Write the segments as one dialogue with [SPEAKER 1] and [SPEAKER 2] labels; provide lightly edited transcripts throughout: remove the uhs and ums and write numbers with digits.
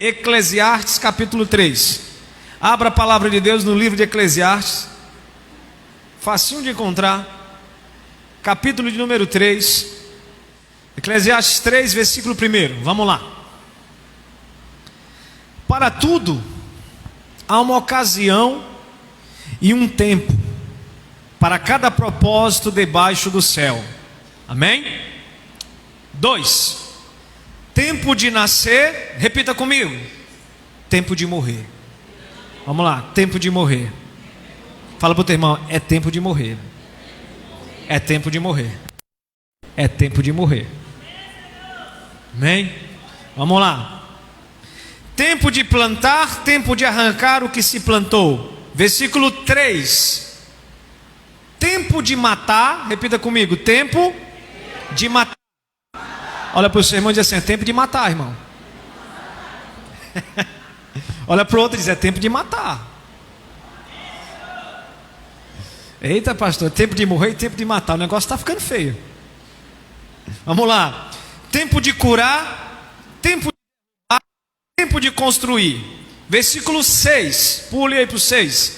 [SPEAKER 1] Eclesiastes capítulo 3. Abra a palavra de Deus no livro de Eclesiastes, facinho de encontrar, capítulo de número 3, Eclesiastes 3, versículo 1. Vamos lá. Para tudo há uma ocasião e um tempo, para cada propósito debaixo do céu. Amém? 2. Tempo de nascer, repita comigo. Tempo de morrer. Vamos lá, tempo de morrer. Fala para o teu irmão, é tempo de morrer. É tempo de morrer. É tempo de morrer. Amém? Vamos lá. Tempo de plantar, tempo de arrancar o que se plantou. Versículo 3. Tempo de matar, repita comigo, tempo de matar. Olha para o seu irmão e diz assim, é tempo de matar, irmão. Olha para o outro e diz, é tempo de matar. Eita pastor, é tempo de morrer e tempo de matar. O negócio está ficando feio. Vamos lá. Tempo de curar, tempo de construir. Versículo 6, pule aí para o 6.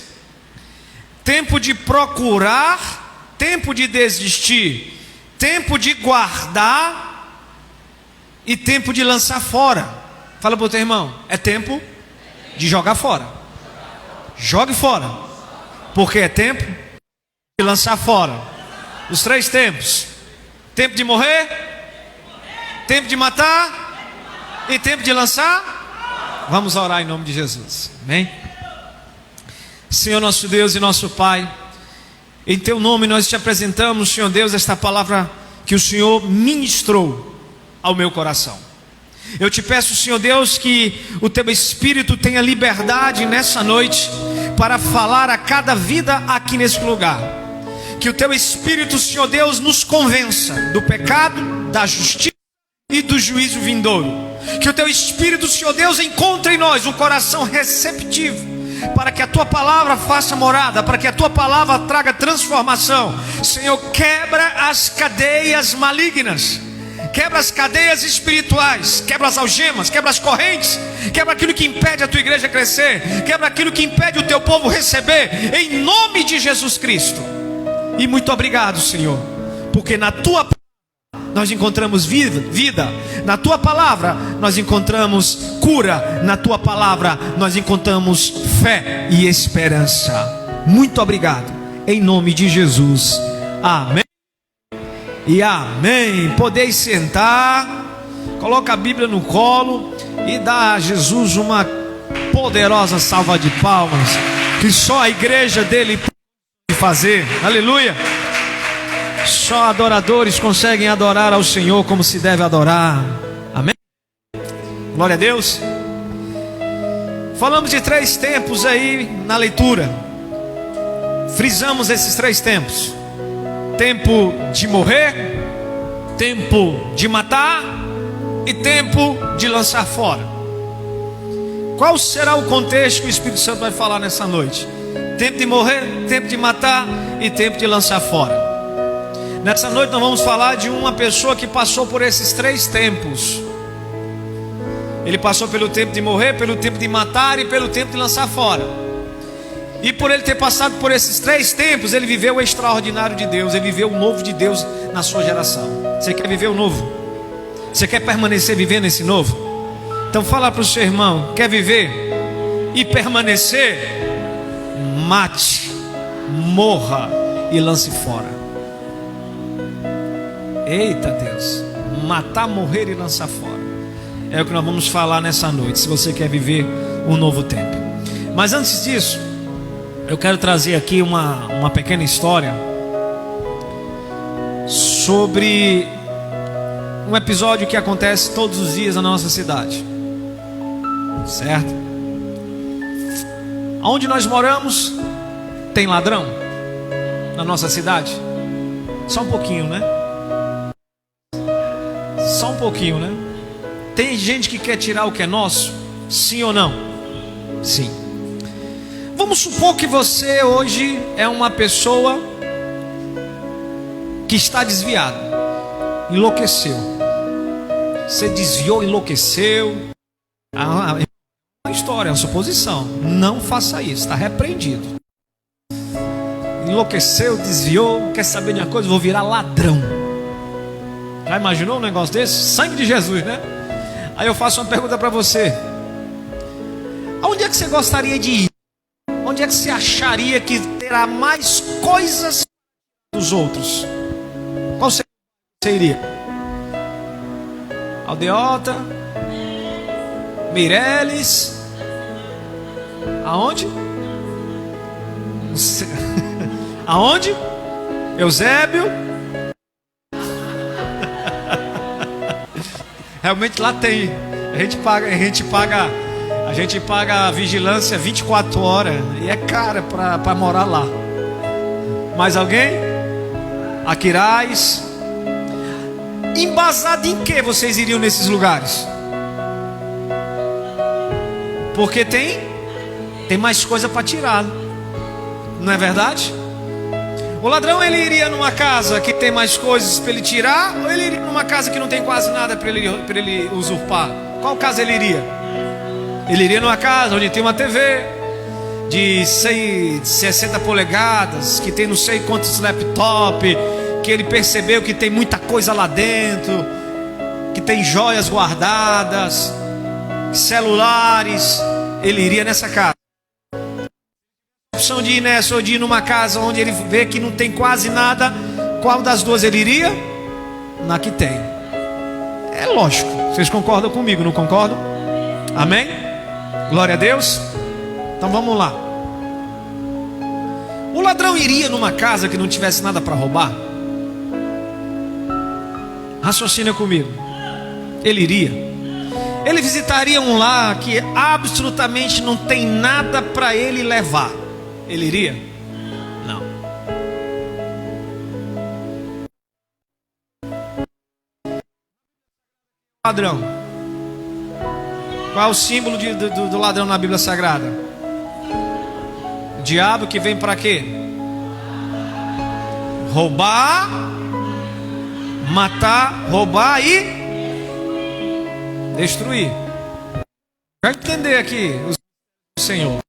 [SPEAKER 1] Tempo de procurar, tempo de desistir, tempo de guardar e tempo de lançar fora. Fala para o teu irmão, é tempo de jogar fora. Jogue fora, porque é tempo de lançar fora. Os 3 tempos: tempo de morrer, tempo de matar e tempo de lançar. Vamos orar em nome de Jesus. Amém? Senhor nosso Deus e nosso Pai, em Teu nome nós te apresentamos, Senhor Deus, esta palavra que o Senhor ministrou ao meu coração. Eu te peço, Senhor Deus, que o Teu Espírito tenha liberdade nessa noite para falar a cada vida aqui nesse lugar. Que o Teu Espírito, Senhor Deus, nos convença do pecado, da justiça e do juízo vindouro. Que o Teu Espírito, Senhor Deus, encontre em nós um coração receptivo, para que a Tua palavra faça morada, para que a Tua palavra traga transformação. Senhor, quebra as cadeias malignas, quebra as cadeias espirituais, quebra as algemas, quebra as correntes, quebra aquilo que impede a Tua igreja crescer, quebra aquilo que impede o Teu povo receber, em nome de Jesus Cristo. E muito obrigado, Senhor, porque na Tua palavra nós encontramos vida, na Tua palavra nós encontramos cura, na Tua palavra nós encontramos fé e esperança. Muito obrigado, em nome de Jesus, amém e amém. Podeis sentar, coloca a Bíblia no colo e dá a Jesus uma poderosa salva de palmas, que só a igreja dele pode fazer. Aleluia. Só adoradores conseguem adorar ao Senhor como se deve adorar. Amém? Glória a Deus. Falamos de 3 tempos aí na leitura. Frisamos esses 3 tempos: tempo de morrer, tempo de matar e tempo de lançar fora. Qual será o contexto que o Espírito Santo vai falar nessa noite? Tempo de morrer, tempo de matar e tempo de lançar fora. Nessa noite nós vamos falar de uma pessoa que passou por esses 3 tempos. Ele passou pelo tempo de morrer, pelo tempo de matar e pelo tempo de lançar fora. E por ele ter passado por esses 3 tempos, ele viveu o extraordinário de Deus, ele viveu o novo de Deus na sua geração. Você quer viver o novo? Você quer permanecer vivendo esse novo? Então fala para o seu irmão, quer viver e permanecer? Mate, morra e lance fora. Eita Deus, matar, morrer e lançar fora. É o que nós vamos falar nessa noite, se você quer viver um novo tempo. Mas antes disso, eu quero trazer aqui uma pequena história sobre um episódio que acontece todos os dias na nossa cidade. Certo? Onde nós moramos, tem ladrão? Na nossa cidade? Só um pouquinho, né? Só um pouquinho, né? Tem gente que quer tirar o que é nosso? Sim ou não? Sim. Vamos supor que você hoje é uma pessoa que está desviada, enlouqueceu. Você desviou, enlouqueceu. história, é uma suposição. Não faça isso, está repreendido. Enlouqueceu, desviou, quer saber de uma coisa? Vou virar ladrão. Já imaginou um negócio desse? Sangue de Jesus, né? Aí eu faço uma pergunta para você: aonde é que você gostaria de ir? Onde é que você acharia que terá mais coisas dos outros? Qual você iria? Aldeota? Meireles? Aonde? Aonde? Eusébio? Realmente lá tem. A gente paga a vigilância 24 horas e é cara para morar lá. Mais alguém? Aquiraz? Embasado em que vocês iriam nesses lugares? Porque tem mais coisa para tirar. Não é verdade? O ladrão, ele iria numa casa que tem mais coisas para ele tirar, ou ele iria numa casa que não tem quase nada para ele usurpar? Qual casa ele iria? Ele iria numa casa onde tem uma TV de 60 polegadas, que tem não sei quantos laptop, que ele percebeu que tem muita coisa lá dentro, que tem joias guardadas, celulares. Ele iria nessa casa. A opção de ir nessa ou de ir numa casa onde ele vê que não tem quase nada, qual das duas ele iria? Na que tem. É lógico. Vocês concordam comigo, não concordam? Amém? Glória a Deus. Então vamos lá. O ladrão iria numa casa que não tivesse nada para roubar? Raciocina comigo. Ele iria. Ele visitaria um lar que absolutamente não tem nada para ele levar. Ele iria? Não. Ladrão. Qual é o símbolo do ladrão na Bíblia Sagrada? O diabo, que vem para quê? Roubar, matar, roubar e destruir. Vai entender aqui o Senhor.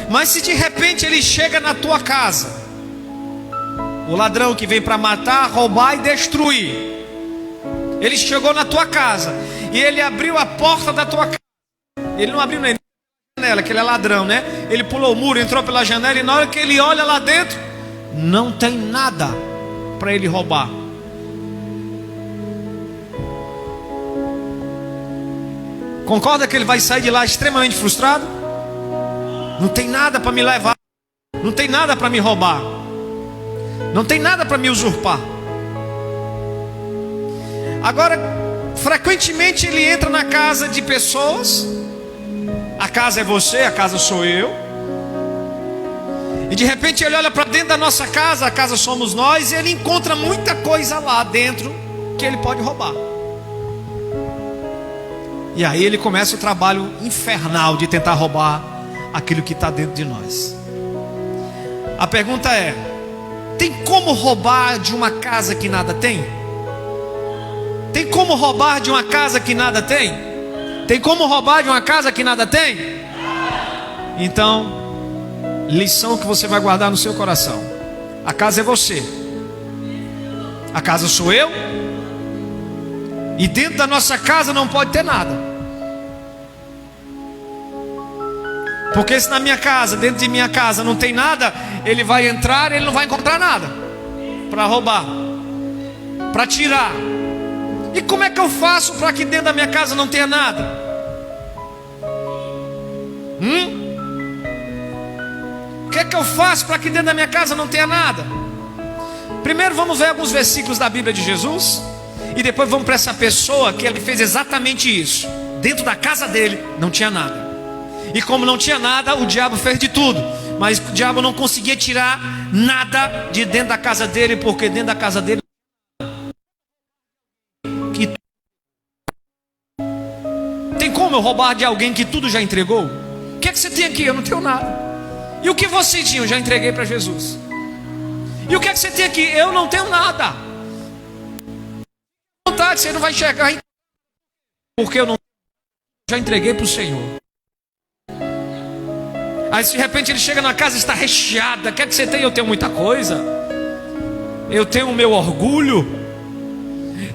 [SPEAKER 1] Mas se de repente ele chega na tua casa, o ladrão que vem para matar, roubar e destruir, ele chegou na tua casa e ele abriu a porta da tua casa. Ele não abriu nem a janela, que ele é ladrão, né? Ele pulou o muro, entrou pela janela, e na hora que ele olha lá dentro, não tem nada para ele roubar. Concorda que ele vai sair de lá extremamente frustrado? Não tem nada para me levar, não tem nada para me roubar, não tem nada para me usurpar. Agora, frequentemente ele entra na casa de pessoas. A casa é você, a casa sou eu. E de repente ele olha para dentro da nossa casa, a casa somos nós, e ele encontra muita coisa lá dentro que ele pode roubar. E aí ele começa o trabalho infernal de tentar roubar aquilo que está dentro de nós. A pergunta é: tem como roubar de uma casa que nada tem? Tem como roubar de uma casa que nada tem? Tem como roubar de uma casa que nada tem? Então, lição que você vai guardar no seu coração: a casa é você, a casa sou eu, e dentro da nossa casa não pode ter nada. Porque se na minha casa, dentro de minha casa não tem nada, ele vai entrar, ele não vai encontrar nada para roubar, para tirar. E como é que eu faço para que dentro da minha casa não tenha nada? O que é que eu faço para que dentro da minha casa não tenha nada? Primeiro vamos ver alguns versículos da Bíblia de Jesus, e depois vamos para essa pessoa que ele fez exatamente isso. Dentro da casa dele não tinha nada. E como não tinha nada, o diabo fez de tudo, mas o diabo não conseguia tirar nada de dentro da casa dele, porque dentro da casa dele tem como eu roubar de alguém que tudo já entregou? O que é que você tem aqui? Eu não tenho nada. E o que você tinha? Eu já entreguei para Jesus. E o que é que você tem aqui? Eu não tenho nada. Vontade, você não vai chegar, porque eu não já entreguei para o Senhor. Aí de repente ele chega na casa e está recheada. Quer que você tenha? Eu tenho muita coisa. Eu tenho o meu orgulho.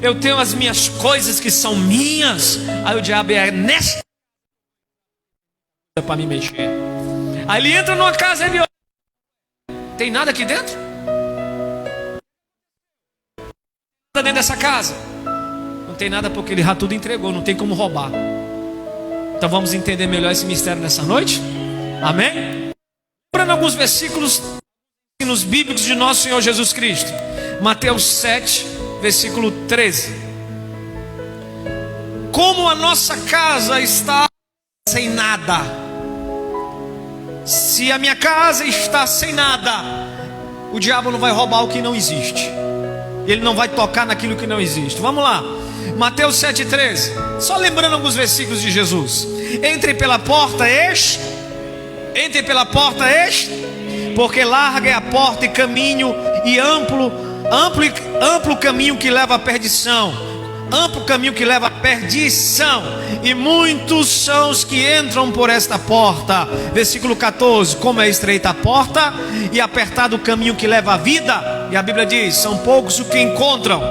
[SPEAKER 1] Eu tenho as minhas coisas que são minhas. Aí o diabo é nesta para me mexer. Aí ele entra numa casa e ele olha. Tem nada aqui dentro? Nada dentro dessa casa. Não tem nada porque ele já tudo entregou. Não tem como roubar. Então vamos entender melhor esse mistério nessa noite? Amém? Lembrando alguns versículos nos bíblicos de nosso Senhor Jesus Cristo. Mateus 7, versículo 13. Como a nossa casa está sem nada. Se a minha casa está sem nada, o diabo não vai roubar o que não existe. Ele não vai tocar naquilo que não existe. Vamos lá. Mateus 7,13. Só lembrando alguns versículos de Jesus. Entre pela porta Entre pela porta porque larga é a porta e caminho e amplo caminho que leva à perdição. Amplo caminho que leva à perdição. E muitos são os que entram por esta porta. Versículo 14. Como é estreita a porta e apertado o caminho que leva à vida. E a Bíblia diz: são poucos os que encontram.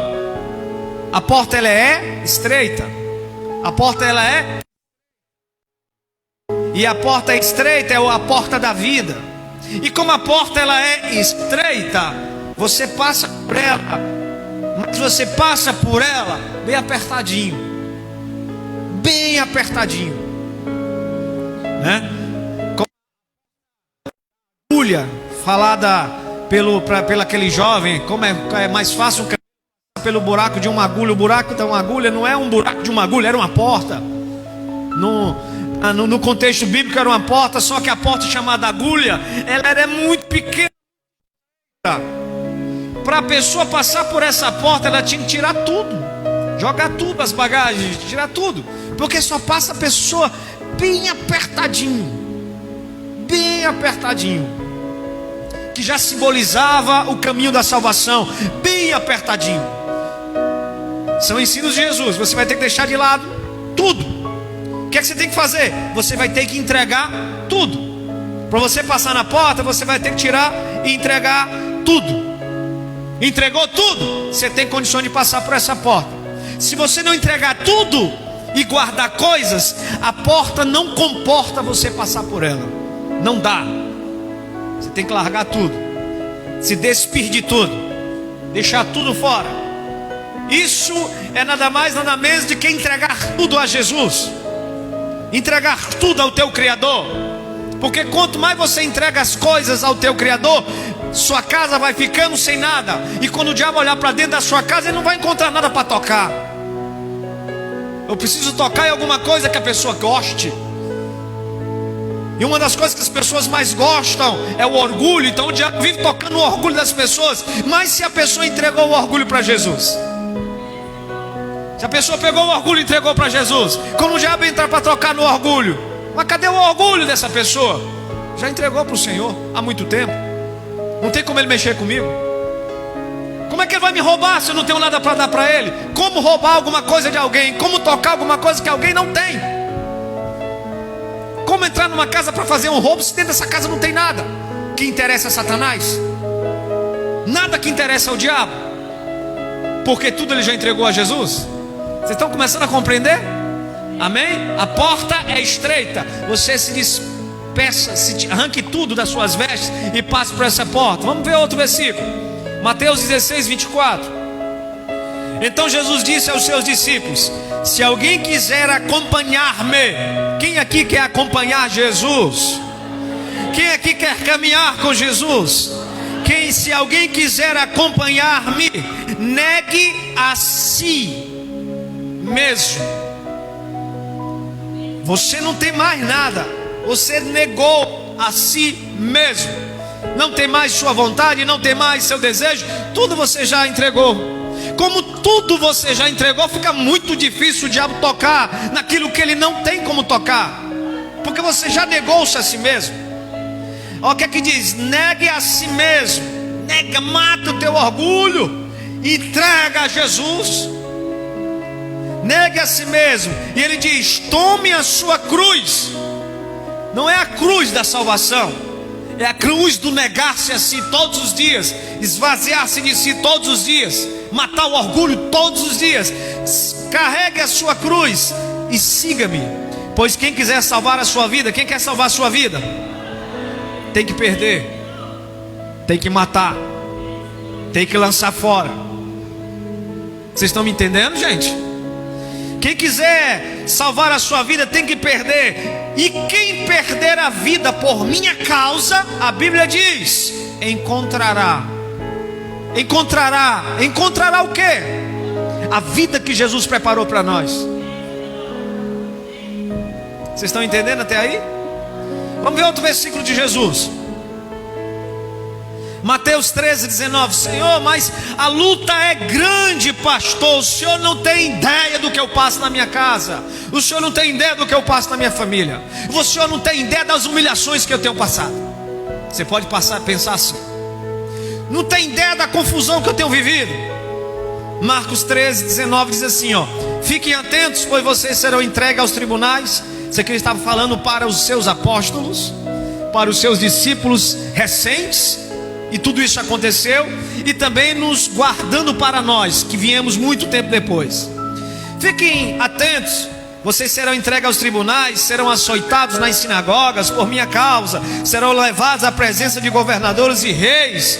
[SPEAKER 1] A porta ela é estreita. A porta ela é. E a porta estreita é a porta da vida. E como a porta ela é estreita, você passa por ela. Mas você passa por ela bem apertadinho. Bem apertadinho, né? Como a agulha falada pelo aquele jovem. Como é mais fácil pelo buraco de uma agulha. O buraco de uma agulha não é um buraco de uma agulha, era uma porta. No contexto bíblico era uma porta, só que a porta chamada agulha, ela era muito pequena. Para a pessoa passar por essa porta, ela tinha que tirar tudo, jogar tudo, as bagagens, tirar tudo, porque só passa a pessoa bem apertadinho, que já simbolizava o caminho da salvação, bem apertadinho. São ensinos de Jesus. Você vai ter que deixar de lado tudo. O que é que você tem que fazer? Você vai ter que entregar tudo. Para você passar na porta, você vai ter que tirar e entregar tudo. Entregou tudo, você tem condições de passar por essa porta. Se você não entregar tudo e guardar coisas, a porta não comporta você passar por ela. Não dá. Você tem que largar tudo, se despir de tudo, deixar tudo fora. Isso é nada mais, nada menos do que entregar tudo a Jesus. Entregar tudo ao teu Criador. Porque quanto mais você entrega as coisas ao teu Criador, sua casa vai ficando sem nada. E quando o diabo olhar para dentro da sua casa, ele não vai encontrar nada para tocar. Eu preciso tocar em alguma coisa que a pessoa goste. E uma das coisas que as pessoas mais gostam é o orgulho. Então o diabo vive tocando o orgulho das pessoas. Mas se a pessoa entregou o orgulho para Jesus, se a pessoa pegou o orgulho e entregou para Jesus, quando o diabo entrar para tocar no orgulho, mas cadê o orgulho dessa pessoa? Já entregou para o Senhor há muito tempo. Não tem como ele mexer comigo. Como é que ele vai me roubar se eu não tenho nada para dar para ele? Como roubar alguma coisa de alguém? Como tocar alguma coisa que alguém não tem? Como entrar numa casa para fazer um roubo se dentro dessa casa não tem nada? Que interessa a Satanás? Nada que interessa ao diabo. Porque tudo ele já entregou a Jesus. Vocês estão começando a compreender? Amém? A porta é estreita. Você se despeça, arranque tudo das suas vestes e passe por essa porta. Vamos ver outro versículo. Mateus 16, 24. Então Jesus disse aos seus discípulos: se alguém quiser acompanhar-me. Quem aqui quer acompanhar Jesus? Quem aqui quer caminhar com Jesus? Se alguém quiser acompanhar-me, negue a si mesmo. Você não tem mais nada. Você negou a si mesmo. Não tem mais sua vontade, não tem mais seu desejo. Tudo você já entregou. Como tudo você já entregou, fica muito difícil o diabo tocar naquilo que ele não tem como tocar, porque você já negou-se a si mesmo. Olha o que é que diz: negue a si mesmo. Nega, mata o teu orgulho, entrega a Jesus. Negue a si mesmo. E ele diz: tome a sua cruz Não é a cruz da salvação, é a cruz do negar-se a si todos os dias, esvaziar-se de si todos os dias, matar o orgulho todos os dias. Carregue a sua cruz e siga-me. Pois quem quiser salvar a sua vida, quem quer salvar a sua vida, tem que perder, tem que matar, tem que lançar fora. Vocês estão me entendendo, gente? Quem quiser salvar a sua vida tem que perder. E quem perder a vida por minha causa, a Bíblia diz, encontrará o quê? A vida que Jesus preparou para nós. Vocês estão entendendo até aí? Vamos ver outro versículo de Jesus. Mateus 13:19. Senhor, mas a luta é grande, pastor. O senhor não tem ideia do que eu passo na minha casa. O senhor não tem ideia do que eu passo na minha família. O senhor não tem ideia das humilhações que eu tenho passado. Você pode pensar assim. Não tem ideia da confusão que eu tenho vivido. Marcos 13:19 diz assim, ó: fiquem atentos, pois vocês serão entregues aos tribunais. Isso aqui ele estava falando para os seus apóstolos, para os seus discípulos recentes. E tudo isso aconteceu, e também nos guardando para nós, que viemos muito tempo depois. Fiquem atentos, vocês serão entregues aos tribunais, serão açoitados nas sinagogas por minha causa, serão levados à presença de governadores e reis,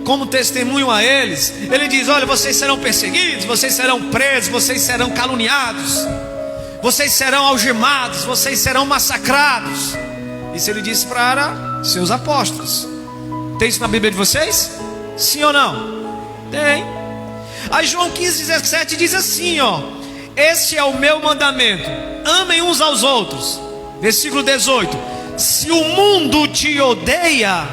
[SPEAKER 1] como testemunho a eles. Ele diz, olha, vocês serão perseguidos, vocês serão presos, vocês serão caluniados, vocês serão algemados, vocês serão massacrados. Isso ele disse para seus apóstolos. Tem isso na Bíblia de vocês? Sim ou não? Tem. Aí João 15:17 diz assim, ó: esse é o meu mandamento, amem uns aos outros. Versículo 18: se o mundo te odeia,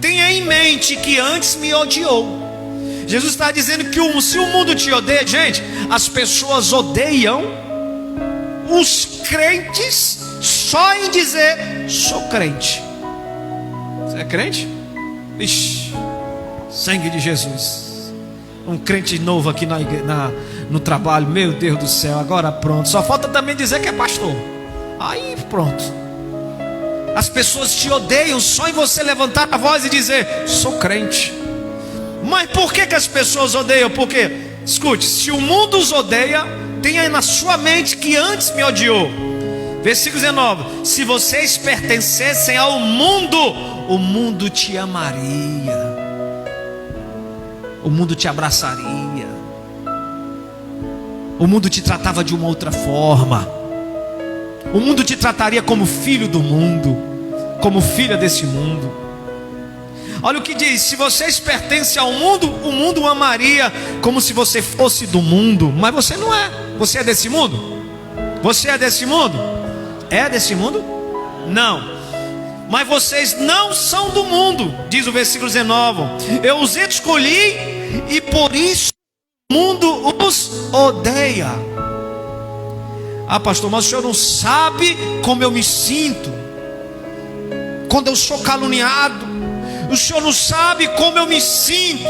[SPEAKER 1] tenha em mente que antes me odiou. Jesus está dizendo que se o mundo te odeia, gente, as pessoas odeiam os crentes só em dizer, sou crente. Você é crente? Ixi, sangue de Jesus. Um crente novo aqui no trabalho, meu Deus do céu, agora pronto. Só falta também dizer que é pastor. Aí pronto. As pessoas te odeiam só em você levantar a voz e dizer, sou crente. Mas por que as pessoas odeiam? Porque, escute, se o mundo os odeia, tenha na sua mente que antes me odiou. Versículo 19: se vocês pertencessem ao mundo, o mundo te amaria, o mundo te abraçaria, o mundo te tratava de uma outra forma, o mundo te trataria como filho do mundo, como filha desse mundo. Olha o que diz: se vocês pertencem ao mundo, o mundo o amaria como se você fosse do mundo. Mas você não é. Você é desse mundo? Você é desse mundo? É desse mundo? Não. Mas vocês não são do mundo, diz o versículo 19. Eu os escolhi e por isso o mundo os odeia. Ah, pastor, mas o senhor não sabe como eu me sinto quando eu sou caluniado. O senhor não sabe como eu me sinto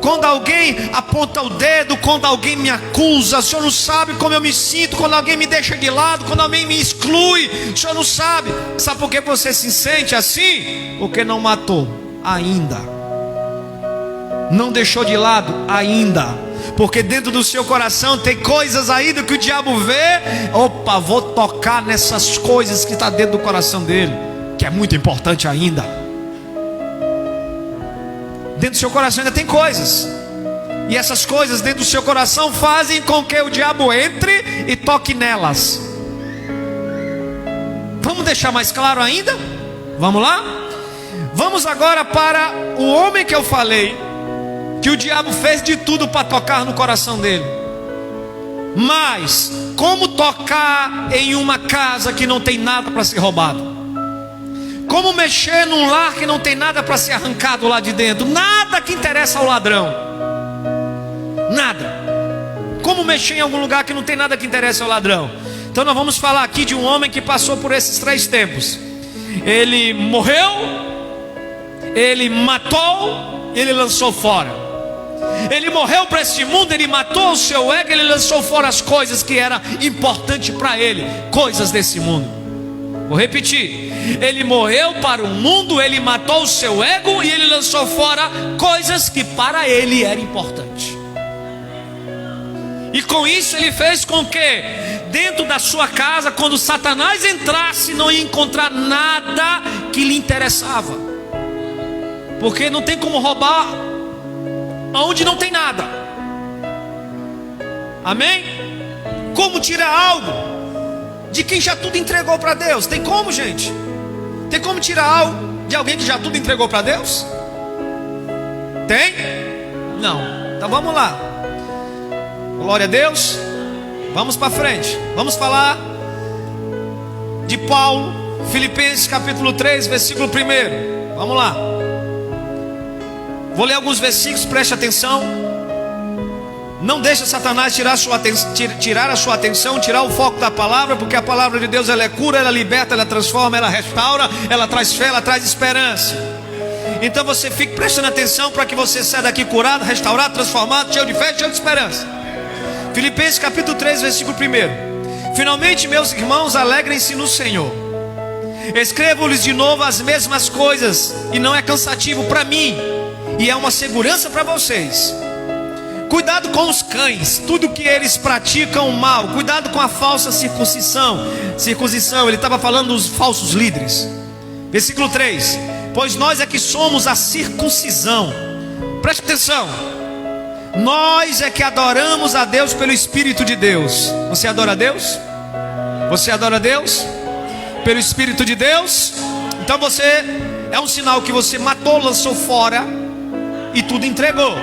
[SPEAKER 1] quando alguém aponta o dedo, quando alguém me acusa. O senhor não sabe como eu me sinto quando alguém me deixa de lado, quando alguém me exclui. O senhor não sabe. Sabe por que você se sente assim? Porque não matou ainda, não deixou de lado ainda. Porque dentro do seu coração tem coisas ainda que o diabo vê. Opa, vou tocar nessas coisas que está dentro do coração dele, que é muito importante ainda. Dentro do seu coração ainda tem coisas, e essas coisas dentro do seu coração fazem com que o diabo entre e toque nelas. Vamos deixar mais claro ainda? Vamos lá? Vamos agora para o homem que eu falei, que o diabo fez de tudo para tocar no coração dele. Mas como tocar em uma casa que não tem nada para ser roubado? Como mexer num lar que não tem nada para ser arrancado lá de dentro? Nada que interessa ao ladrão. Nada. Como mexer em algum lugar que não tem nada que interessa ao ladrão? Então nós vamos falar aqui de um homem que passou por esses três tempos. Ele morreu, ele matou, ele lançou fora. Ele morreu para este mundo, ele matou o seu ego, ele lançou fora as coisas que eram importantes para ele, coisas desse mundo. Vou repetir. Ele morreu para o mundo, ele matou o seu ego e ele lançou fora coisas que para ele era importante. E com isso ele fez com que dentro da sua casa, quando Satanás entrasse, não ia encontrar nada que lhe interessava. Porque não tem como roubar onde não tem nada. Amém? Como tirar algo de quem já tudo entregou para Deus? Tem como, gente? Tem como tirar algo de alguém que já tudo entregou para Deus? Tem? Não. Então vamos lá. Glória a Deus. Vamos para frente. Vamos falar de Paulo, Filipenses capítulo 3, versículo 1. Vamos lá. Vou ler alguns versículos, preste atenção. Não deixa Satanás tirar a sua atenção, tirar o foco da palavra, porque a palavra de Deus ela é cura, ela liberta, ela transforma, ela restaura, ela traz fé, ela traz esperança. Então você fique prestando atenção para que você saia daqui curado, restaurado, transformado, cheio de fé, cheio de esperança. Filipenses capítulo 3, versículo 1. Finalmente, meus irmãos, alegrem-se no Senhor. Escrevo-lhes de novo as mesmas coisas, e não é cansativo para mim, e é uma segurança para vocês. Cuidado com os cães, tudo que eles praticam mal. Cuidado com a falsa circuncisão. Ele estava falando dos falsos líderes. Versículo 3. Pois nós é que somos a circuncisão. Preste atenção. Nós é que adoramos a Deus pelo Espírito de Deus. Você adora a Deus? Você adora a Deus? Pelo Espírito de Deus? Então você é um sinal que você matou, lançou fora e tudo entregou.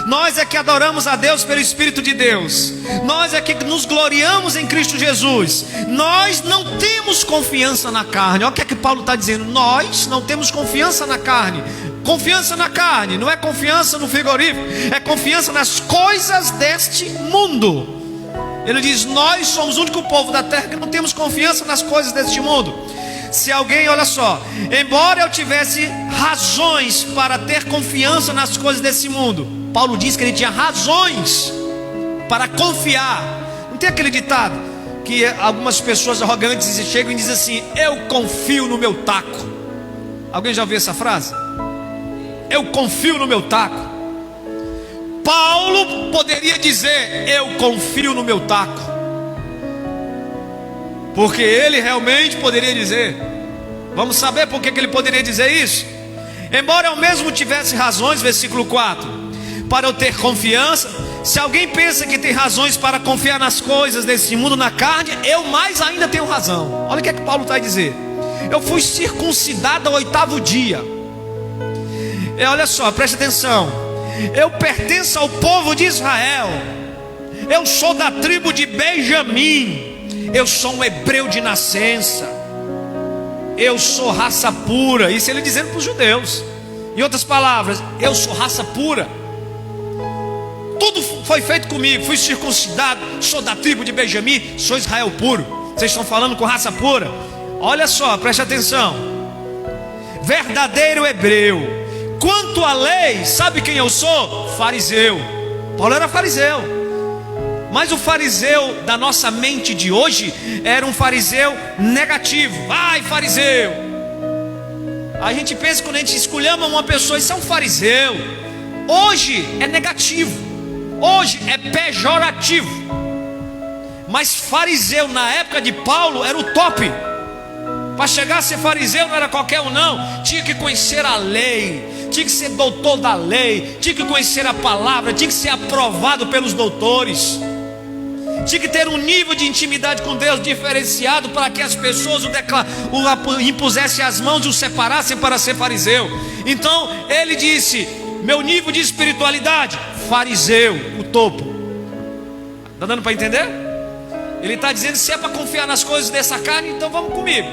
[SPEAKER 1] Nós é que adoramos a Deus pelo Espírito de Deus. Nós é que nos gloriamos em Cristo Jesus. Nós não temos confiança na carne. Olha o que é que Paulo está dizendo. Nós não temos confiança na carne. Confiança na carne não é confiança no frigorífico, é confiança nas coisas deste mundo. Ele diz, nós somos o único povo da terra que não temos confiança nas coisas deste mundo. Se alguém, olha só, embora eu tivesse razões para ter confiança nas coisas desse mundo, Paulo diz que ele tinha razões para confiar. Não tem aquele ditado que algumas pessoas arrogantes chegam e dizem assim, eu confio no meu taco. Alguém já ouviu essa frase? Eu confio no meu taco. Paulo poderia dizer, eu confio no meu taco, porque ele realmente poderia dizer. Vamos saber por que ele poderia dizer isso? Embora eu mesmo tivesse razões, versículo 4, para eu ter confiança. Se alguém pensa que tem razões para confiar nas coisas desse mundo, na carne, eu mais ainda tenho razão. Olha o que é que Paulo está a dizer. Eu fui circuncidado ao 8º dia. Olha só, preste atenção. Eu pertenço ao povo de Israel. Eu sou da tribo de Benjamim. Eu sou um hebreu de nascença. Eu sou raça pura. Isso ele dizendo para os judeus. Em outras palavras, eu sou raça pura. Tudo foi feito comigo. Fui circuncidado, sou da tribo de Benjamim, sou Israel puro. Vocês estão falando com raça pura? Olha só, preste atenção. Verdadeiro hebreu. Quanto à lei, sabe quem eu sou? Fariseu. Paulo era fariseu. Mas o fariseu da nossa mente de hoje era um fariseu negativo. Ai, fariseu. A gente pensa, quando a gente esculhamba uma pessoa, isso é um fariseu. Hoje é negativo. Hoje é pejorativo. Mas fariseu na época de Paulo era o top. Para chegar a ser fariseu não era qualquer um não. Tinha que conhecer a lei, tinha que ser doutor da lei, tinha que conhecer a palavra, tinha que ser aprovado pelos doutores, tinha que ter um nível de intimidade com Deus diferenciado, para que as pessoas o impusessem as mãos e o separassem para ser fariseu. Então ele disse, meu nível de espiritualidade, fariseu, o topo. Está dando para entender? Ele está dizendo, se é para confiar nas coisas dessa carne, então vamos comigo.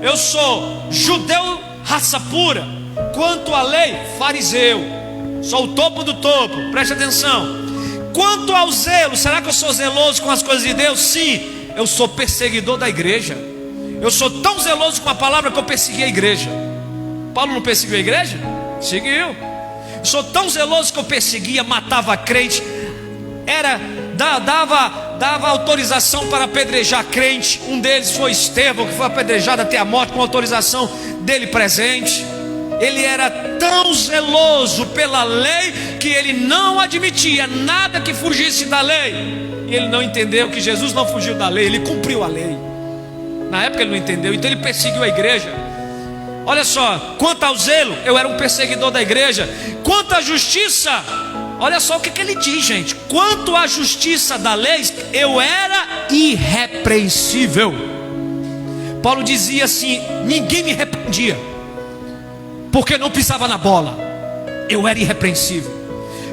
[SPEAKER 1] Eu sou judeu, raça pura. Quanto à lei, fariseu. Sou o topo do topo, preste atenção. Quanto ao zelo, será que eu sou zeloso com as coisas de Deus? Sim, eu sou perseguidor da igreja. Eu sou tão zeloso com a palavra que eu persegui a igreja. Paulo não perseguiu a igreja? Seguiu. Eu sou tão zeloso que eu perseguia, matava crente, dava dava autorização para apedrejar crente. Um deles foi Estevão, que foi apedrejado até a morte com autorização dele presente. Ele era tão zeloso pela lei que ele não admitia nada que fugisse da lei. E ele não entendeu que Jesus não fugiu da lei, ele cumpriu a lei. Na época ele não entendeu, então ele perseguiu a igreja. Olha só, quanto ao zelo, eu era um perseguidor da igreja. Quanto à justiça, olha só o que ele diz, gente. Quanto à justiça da lei, eu era irrepreensível. Paulo dizia assim: ninguém me repreendia, porque não pisava na bola. Eu era irrepreensível.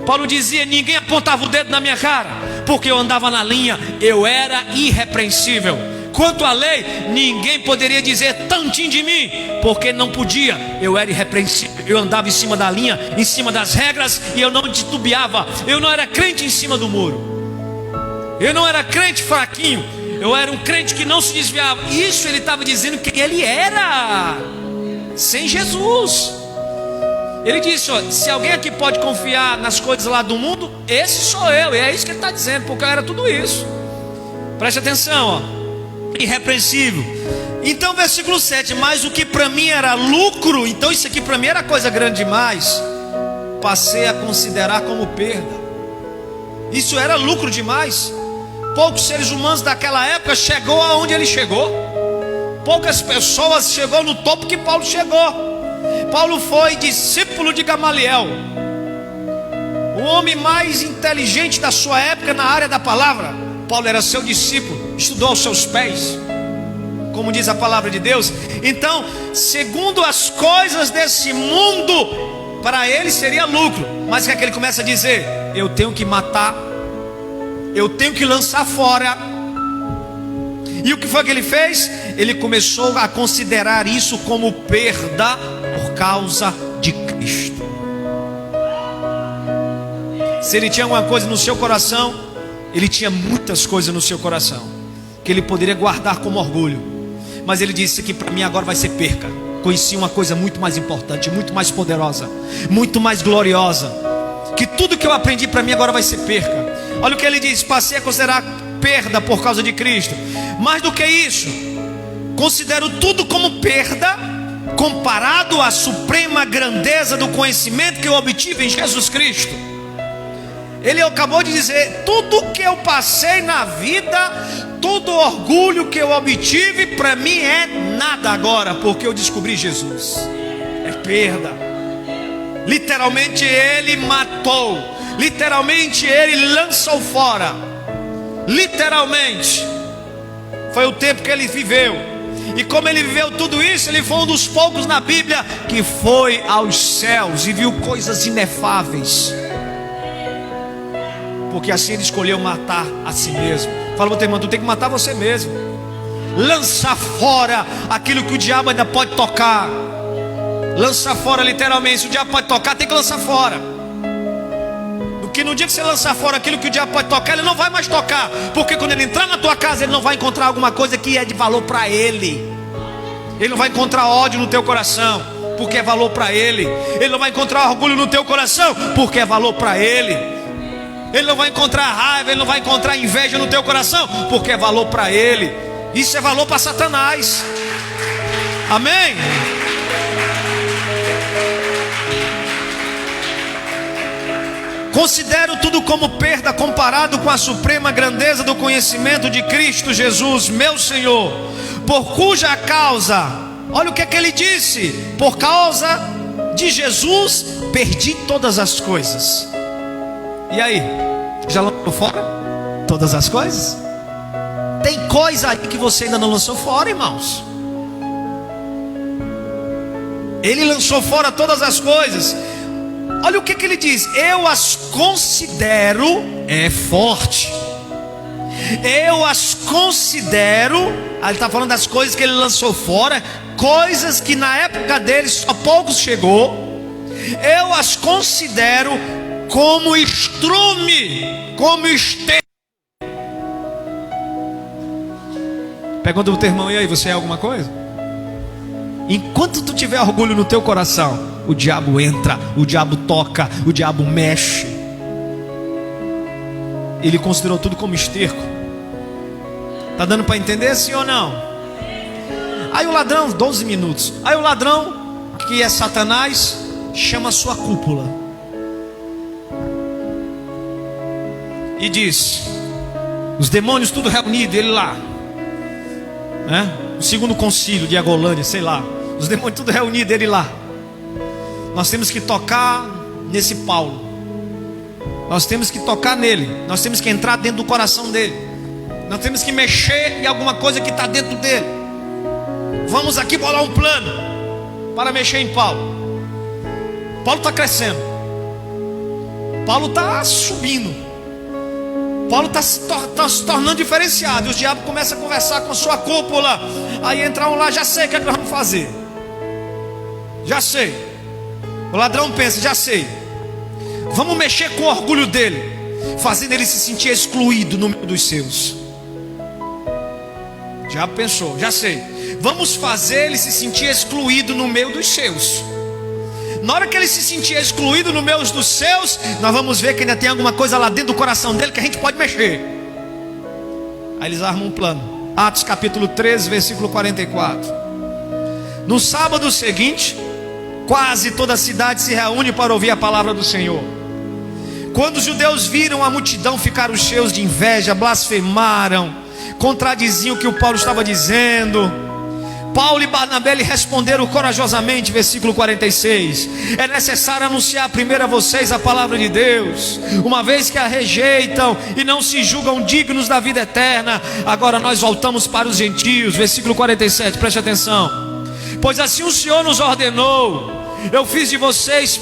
[SPEAKER 1] Paulo dizia: ninguém apontava o dedo na minha cara, porque eu andava na linha. Eu era irrepreensível. Quanto à lei, ninguém poderia dizer tantinho de mim, porque não podia. Eu era irrepreensível. Eu andava em cima da linha, em cima das regras, e eu não titubeava. Eu não era crente em cima do muro. Eu não era crente fraquinho. Eu era um crente que não se desviava. Isso ele estava dizendo que ele era sem Jesus. Ele disse: ó, se alguém aqui pode confiar nas coisas lá do mundo, esse sou eu. E é isso que ele está dizendo, porque eu era tudo isso. Preste atenção, ó. Irrepreensível. Então versículo 7: mas o que para mim era lucro, então isso aqui para mim era coisa grande demais, passei a considerar como perda. Isso era lucro demais. Poucos seres humanos daquela época chegou aonde ele chegou. Poucas pessoas chegou no topo que Paulo chegou. Paulo foi discípulo de Gamaliel, o homem mais inteligente da sua época na área da palavra. Paulo era seu discípulo, estudou aos seus pés, como diz a palavra de Deus. Então, segundo as coisas desse mundo, para ele seria lucro. Mas o que é que ele começa a dizer? Eu tenho que matar, eu tenho que lançar fora. E o que foi que ele fez? Ele começou a considerar isso como perda por causa de Cristo. Se ele tinha alguma coisa no seu coração, ele tinha muitas coisas no seu coração que ele poderia guardar como orgulho, mas ele disse que para mim agora vai ser perca. Conheci uma coisa muito mais importante, muito mais poderosa, muito mais gloriosa, que tudo que eu aprendi para mim agora vai ser perca. Olha o que ele diz: passei a considerar perda por causa de Cristo. Mais do que isso, considero tudo como perda comparado à suprema grandeza do conhecimento que eu obtive em Jesus Cristo. Ele acabou de dizer: tudo que eu passei na vida, todo orgulho que eu obtive, para mim é nada agora, porque eu descobri Jesus. É perda. Literalmente ele matou, literalmente ele lançou fora. Literalmente foi o tempo que ele viveu. E como ele viveu tudo isso, ele foi um dos poucos na Bíblia que foi aos céus e viu coisas inefáveis, porque assim ele escolheu matar a si mesmo. Fala para o teu irmão: tu tem que matar você mesmo. Lançar fora aquilo que o diabo ainda pode tocar. Lançar fora literalmente. Se o diabo pode tocar, tem que lançar fora. Porque no dia que você lançar fora aquilo que o diabo pode tocar, ele não vai mais tocar. Porque quando ele entrar na tua casa, ele não vai encontrar alguma coisa que é de valor para ele. Ele não vai encontrar ódio no teu coração, porque é valor para ele. Ele não vai encontrar orgulho no teu coração, porque é valor para ele. Ele não vai encontrar raiva, ele não vai encontrar inveja no teu coração, porque é valor para ele. Isso é valor para Satanás. Amém? Considero tudo como perda comparado com a suprema grandeza do conhecimento de Cristo Jesus, meu Senhor, por cuja causa, olha o que é que ele disse: por causa de Jesus perdi todas as coisas. E aí, já lançou fora todas as coisas? Tem coisa aí que você ainda não lançou fora, irmãos. Ele lançou fora todas as coisas. Olha o que ele diz: eu as considero, é forte, eu as considero. Ele está falando das coisas que ele lançou fora, coisas que na época dele só poucos chegou. Eu as considero como estrume, como esterco. Pergunta pro teu irmão: e aí, você é alguma coisa? Enquanto tu tiver orgulho no teu coração, o diabo entra, o diabo toca, o diabo mexe. Ele considerou tudo como esterco. Está dando para entender, sim ou não? Aí o ladrão, 12 minutos. Aí o ladrão, que é Satanás, chama a sua cúpula e diz: os demônios tudo reunido, ele lá, né? O segundo concílio de Agolândia, sei lá. Os demônios tudo reunido, ele lá. Nós temos que tocar nesse Paulo. Nós temos que tocar nele. Nós temos que entrar dentro do coração dele. Nós temos que mexer em alguma coisa que está dentro dele. Vamos aqui bolar um plano para mexer em Paulo. Paulo está crescendo. Paulo está subindo. Paulo está se tornando diferenciado. E os diabos começam a conversar com a sua cúpula. Aí entra um lá, já sei o que é que nós vamos fazer. Já sei. O ladrão pensa, já sei. Vamos mexer com o orgulho dele, fazendo ele se sentir excluído no meio dos seus. Já pensou, já sei. Vamos fazer ele se sentir excluído no meio dos seus. Na hora que ele se sentir excluído no meio dos seus, nós vamos ver que ainda tem alguma coisa lá dentro do coração dele que a gente pode mexer. Aí eles armam um plano. Atos capítulo 13, versículo 44. No sábado seguinte, quase toda a cidade se reúne para ouvir a palavra do Senhor. Quando os judeus viram a multidão, ficaram cheios de inveja, blasfemaram, contradiziam o que o Paulo estava dizendo. Paulo e Barnabé lhe responderam corajosamente, versículo 46: é necessário anunciar primeiro a vocês a palavra de Deus, uma vez que a rejeitam e não se julgam dignos da vida eterna. Agora nós voltamos para os gentios, versículo 47, preste atenção. Pois assim o Senhor nos ordenou: eu fiz de vocês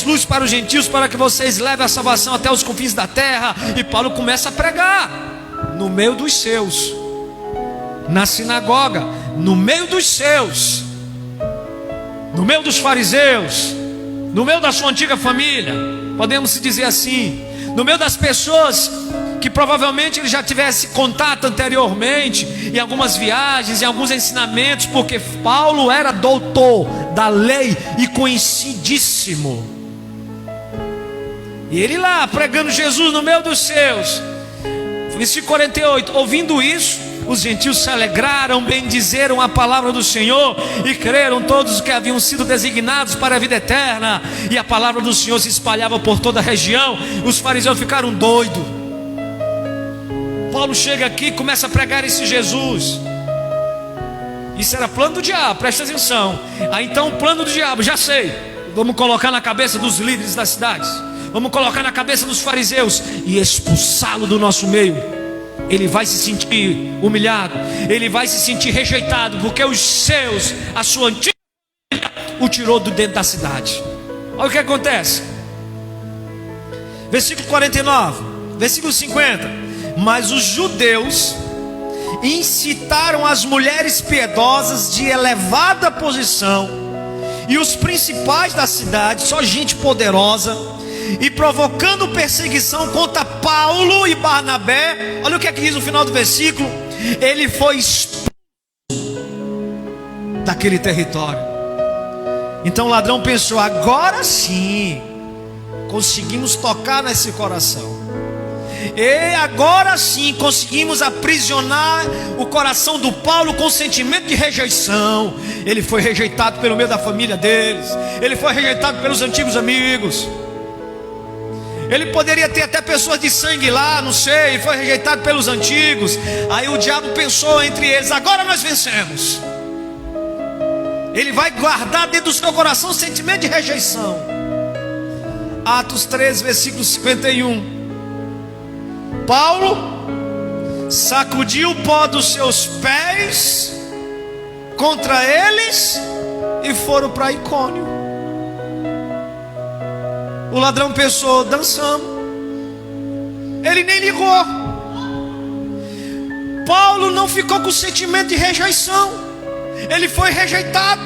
[SPEAKER 1] luz para os gentios, para que vocês levem a salvação até os confins da terra. E Paulo começa a pregar no meio dos seus, na sinagoga, no meio dos seus, no meio dos fariseus, no meio da sua antiga família, podemos se dizer assim, no meio das pessoas que provavelmente ele já tivesse contato anteriormente, em algumas viagens, em alguns ensinamentos, porque Paulo era doutor da lei e conhecidíssimo. E ele lá pregando Jesus no meio dos seus. Versículo 48: ouvindo isso, os gentios se alegraram, bendizeram a palavra do Senhor e creram todos os que haviam sido designados para a vida eterna. E a palavra do Senhor se espalhava por toda a região. Os fariseus ficaram doidos. Paulo chega aqui e começa a pregar esse Jesus. Isso era plano do diabo, presta atenção. Aí então o plano do diabo, já sei. Vamos colocar na cabeça dos líderes das cidades, vamos colocar na cabeça dos fariseus e expulsá-lo do nosso meio. Ele vai se sentir humilhado, ele vai se sentir rejeitado, porque os seus, a sua antiga família, o tirou do dentro da cidade. Olha o que acontece. Versículo 49, versículo 50. Mas os judeus incitaram as mulheres piedosas de elevada posição e os principais da cidade, só gente poderosa, e provocando perseguição contra Paulo e Barnabé. Olha o que é que diz no final do versículo: ele foi expulso daquele território. Então o ladrão pensou: agora sim conseguimos tocar nesse coração, e agora sim conseguimos aprisionar o coração do Paulo com sentimento de rejeição. Ele foi rejeitado pelo meio da família deles, ele foi rejeitado pelos antigos amigos. Ele poderia ter até pessoas de sangue lá, não sei, ele foi rejeitado pelos antigos. Aí o diabo pensou entre eles: agora nós vencemos. Ele vai guardar dentro do seu coração um sentimento de rejeição. Atos 13, versículo 51. Paulo sacudiu o pó dos seus pés contra eles e foram para Icônio. O ladrão pensou: dançamos. Ele nem ligou. Paulo não ficou com sentimento de rejeição. Ele foi rejeitado,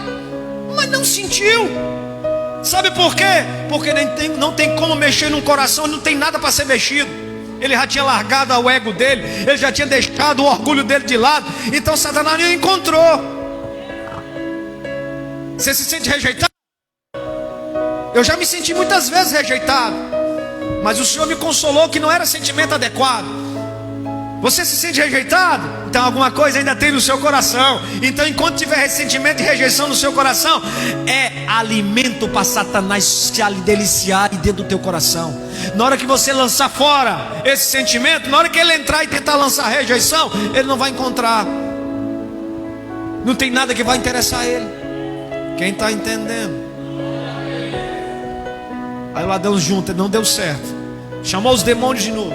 [SPEAKER 1] mas não sentiu. Sabe por quê? Porque não tem como mexer num coração, não tem nada para ser mexido. Ele já tinha largado o ego dele, ele já tinha deixado o orgulho dele de lado. Então Satanás não encontrou. Você se sente rejeitado? Eu já me senti muitas vezes rejeitado, mas o Senhor me consolou que não era sentimento adequado. Você se sente rejeitado? Então alguma coisa ainda tem no seu coração. Então enquanto tiver ressentimento e rejeição no seu coração, é alimento para Satanás se deliciar dentro do teu coração. Na hora que você lançar fora esse sentimento, na hora que ele entrar e tentar lançar rejeição, ele não vai encontrar. Não tem nada que vai interessar ele. Quem está entendendo? Aí o Adão junto, não deu certo. Chamou os demônios de novo.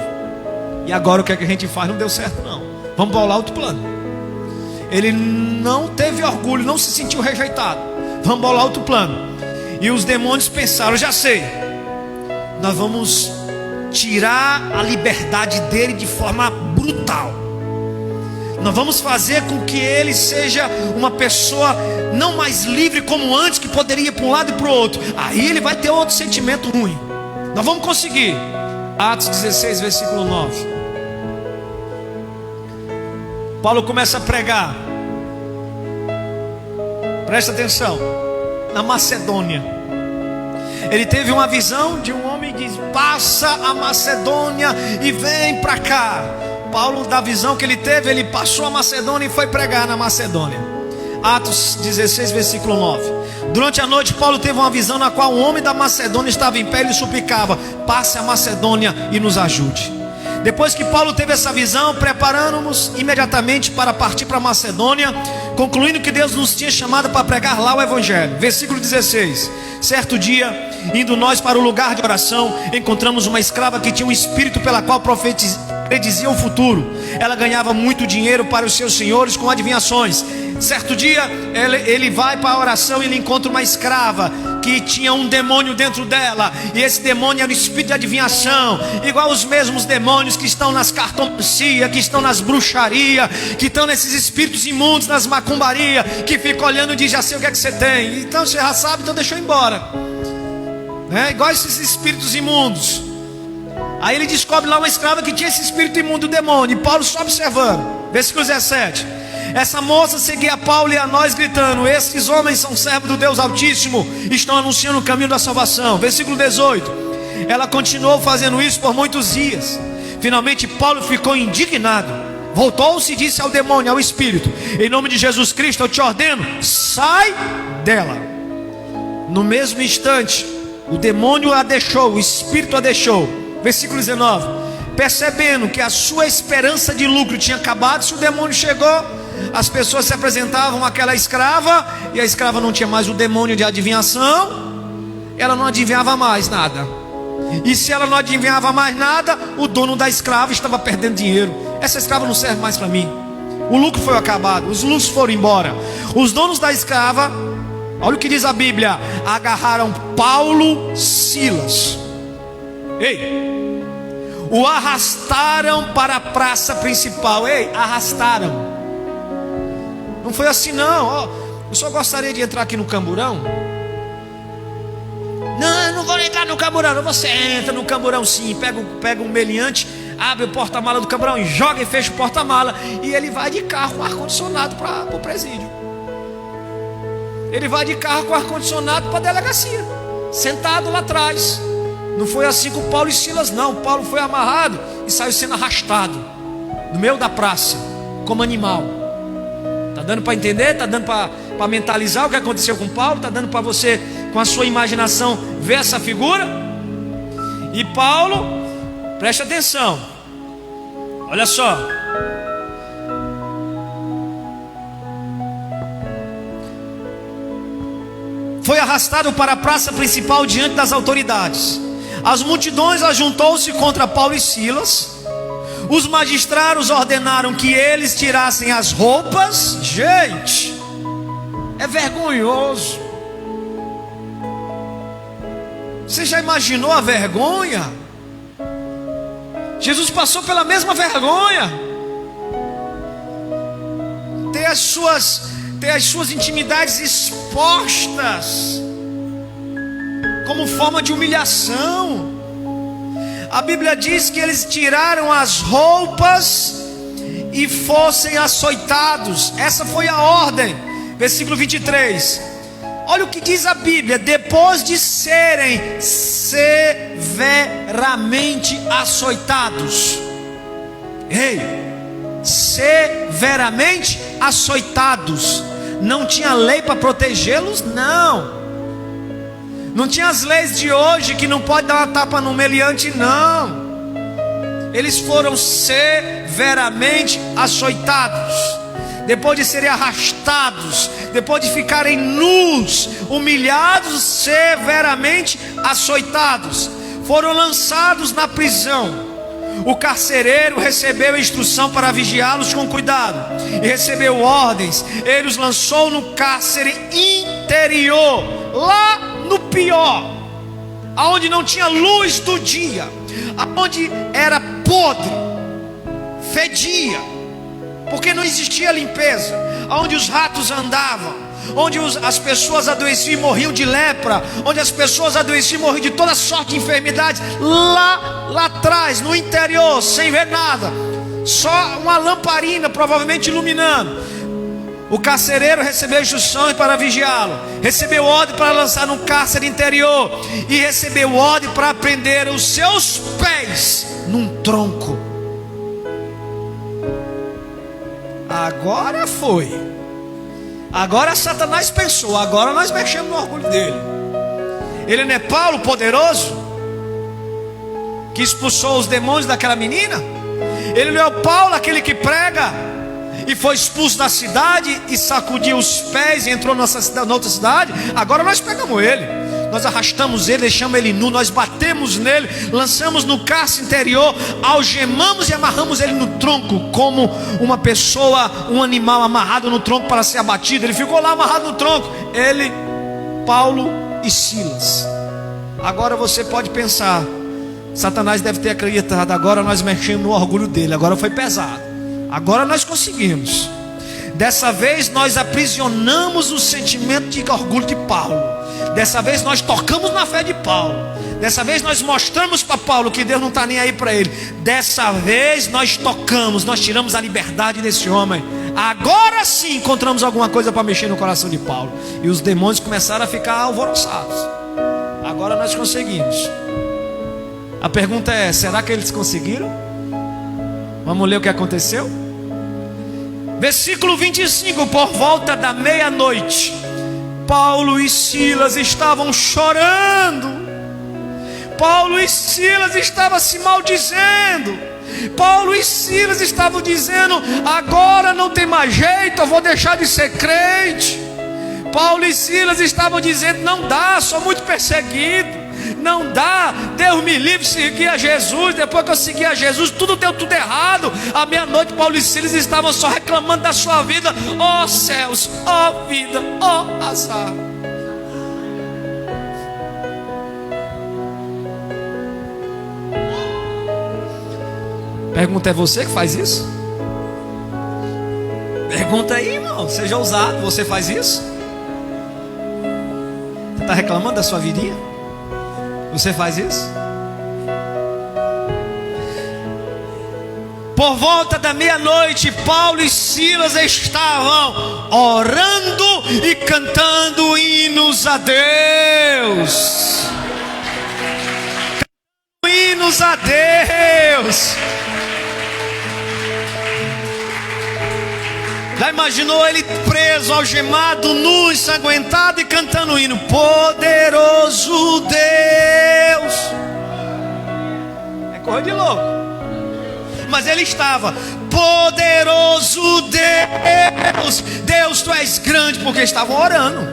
[SPEAKER 1] E agora o que é que a gente faz? Não deu certo não. Vamos bolar outro plano. Ele não teve orgulho, não se sentiu rejeitado. Vamos bolar outro plano. E os demônios pensaram, já sei, nós vamos tirar a liberdade dele de forma brutal. Nós vamos fazer com que ele seja uma pessoa não mais livre como antes, que poderia ir para um lado e para o outro. Aí ele vai ter outro sentimento ruim. Nós vamos conseguir. Atos 16, versículo 9. Paulo começa a pregar. Presta atenção. Na Macedônia. Ele teve uma visão de um homem que diz: passa a Macedônia e vem para cá. Paulo, da visão que ele teve, ele passou a Macedônia e foi pregar na Macedônia. Atos 16, versículo 9. Durante a noite Paulo teve uma visão na qual um homem da Macedônia estava em pé e lhe suplicava: passe a Macedônia e nos ajude. Depois que Paulo teve essa visão, preparamos-nos imediatamente para partir para a Macedônia, concluindo que Deus nos tinha chamado para pregar lá o Evangelho. Versículo 16. Certo dia, indo nós para o lugar de oração, encontramos uma escrava que tinha um espírito pela qual predizia o futuro. Ela ganhava muito dinheiro para os seus senhores com adivinhações. Certo dia, ele vai para a oração e ele encontra uma escrava que tinha um demônio dentro dela. E esse demônio era o espírito de adivinhação, igual os mesmos demônios que estão nas cartomancias, que estão nas bruxarias, que estão nesses espíritos imundos, nas macumbarias, que fica olhando e diz: já sei o que é que você tem. Então você já sabe, então deixa eu ir embora. Igual esses espíritos imundos. Aí ele descobre lá uma escrava que tinha esse espírito imundo do demônio. E Paulo só observando. Versículo 17. Essa moça seguia a Paulo e a nós gritando: esses homens são servos do Deus Altíssimo, estão anunciando o caminho da salvação. Versículo 18. Ela continuou fazendo isso por muitos dias. Finalmente Paulo ficou indignado. Voltou-se e disse ao demônio, ao espírito: em nome de Jesus Cristo eu te ordeno, sai dela. No mesmo instante o demônio a deixou, o espírito a deixou. Versículo 19. Percebendo que a sua esperança de lucro tinha acabado, se o demônio chegou, as pessoas se apresentavam àquela escrava, e a escrava não tinha mais o demônio de adivinhação, ela não adivinhava mais nada. E se ela não adivinhava mais nada, o dono da escrava estava perdendo dinheiro. Essa escrava não serve mais para mim. O lucro foi acabado, os lucros foram embora. Os donos da escrava, olha o que diz a Bíblia: agarraram Paulo, Silas, o arrastaram para a praça principal. Arrastaram. Não foi assim não. Eu só gostaria de entrar aqui no camburão. Não, eu não vou entrar no camburão. Você entra no camburão sim. Pega um meliante, abre o porta-mala do camburão e joga e fecha o porta-mala. E ele vai de carro com ar-condicionado para o presídio. Ele vai de carro com ar-condicionado para a delegacia, sentado lá atrás. Não foi assim com Paulo e Silas não. Paulo foi amarrado e saiu sendo arrastado no meio da praça, como animal. Está dando para entender? Está dando para mentalizar o que aconteceu com Paulo? Está dando para você, com a sua imaginação, ver essa figura? E Paulo, preste atenção, olha só. Foi arrastado para a praça principal diante das autoridades. As multidões ajuntou-se contra Paulo e Silas. Os magistrados ordenaram que eles tirassem as roupas. Gente, é vergonhoso. Você já imaginou a vergonha? Jesus passou pela mesma vergonha. Ter as suas intimidades expostas como forma de humilhação. A Bíblia diz que eles tiraram as roupas e fossem açoitados. Essa foi a ordem. Versículo 23. Olha o que diz a Bíblia: depois de serem severamente açoitados. severamente açoitados. Não tinha lei para protegê-los, não. Não tinha as leis de hoje que não pode dar uma tapa no meliante, não. Eles foram severamente açoitados. Depois de serem arrastados, depois de ficarem nus, humilhados, severamente açoitados, foram lançados na prisão. O carcereiro recebeu instrução para vigiá-los com cuidado, e recebeu ordens. Ele os lançou no cárcere interior, lá no pior, aonde não tinha luz do dia, aonde era podre, fedia, porque não existia limpeza, aonde os ratos andavam, onde as pessoas adoeciam e morriam de lepra, onde as pessoas adoeciam e morriam de toda sorte de enfermidades, lá atrás, no interior, sem ver nada, só uma lamparina provavelmente iluminando. O carcereiro recebeu instruções para vigiá-lo, recebeu ordem para lançar no cárcere interior, e recebeu ordem para prender os seus pés num tronco. Agora foi. Agora Satanás pensou, agora nós mexemos no orgulho dele. Ele não é Paulo poderoso, que expulsou os demônios daquela menina? Ele não é o Paulo, aquele que prega e foi expulso da cidade e sacudiu os pés e entrou na outra cidade? Agora nós pegamos ele, nós arrastamos ele, deixamos ele nu, nós batemos nele, lançamos no cárcere interior, algemamos e amarramos ele no tronco, como uma pessoa, um animal amarrado no tronco para ser abatido. Ele ficou lá amarrado no tronco, ele, Paulo e Silas. Agora você pode pensar, Satanás deve ter acreditado, agora nós mexemos no orgulho dele, agora foi pesado, agora nós conseguimos. Dessa vez nós aprisionamos o sentimento de orgulho de Paulo. Dessa vez nós tocamos na fé de Paulo. Dessa vez nós mostramos para Paulo que Deus não está nem aí para ele. Dessa vez nós tocamos, nós tiramos a liberdade desse homem. Agora sim encontramos alguma coisa para mexer no coração de Paulo. E os demônios começaram a ficar alvoroçados. Agora nós conseguimos. A pergunta é, será que eles conseguiram? Vamos ler o que aconteceu? Versículo 25. Por volta da meia-noite, Paulo e Silas estavam chorando. Paulo e Silas estavam se maldizendo. Paulo e Silas estavam dizendo: agora não tem mais jeito, eu vou deixar de ser crente. Paulo e Silas estavam dizendo: não dá, sou muito perseguido, não dá, Deus me livre de seguir a Jesus. Depois que eu segui a Jesus, tudo deu tudo errado. À meia-noite, Paulo e Silas estavam só reclamando da sua vida. Ó céus, ó vida, ó azar. Pergunta: é você que faz isso? Pergunta aí, irmão, seja ousado, você faz isso? Você está reclamando da sua vidinha? Você faz isso? Por volta da meia-noite, Paulo e Silas estavam orando e cantando hinos a Deus. Cantando hinos a Deus. Já imaginou ele preso, algemado, nu, ensanguentado e cantando um hino? Poderoso Deus. É coisa de louco. Mas ele estava: poderoso Deus. Deus, tu és grande, porque estavam orando.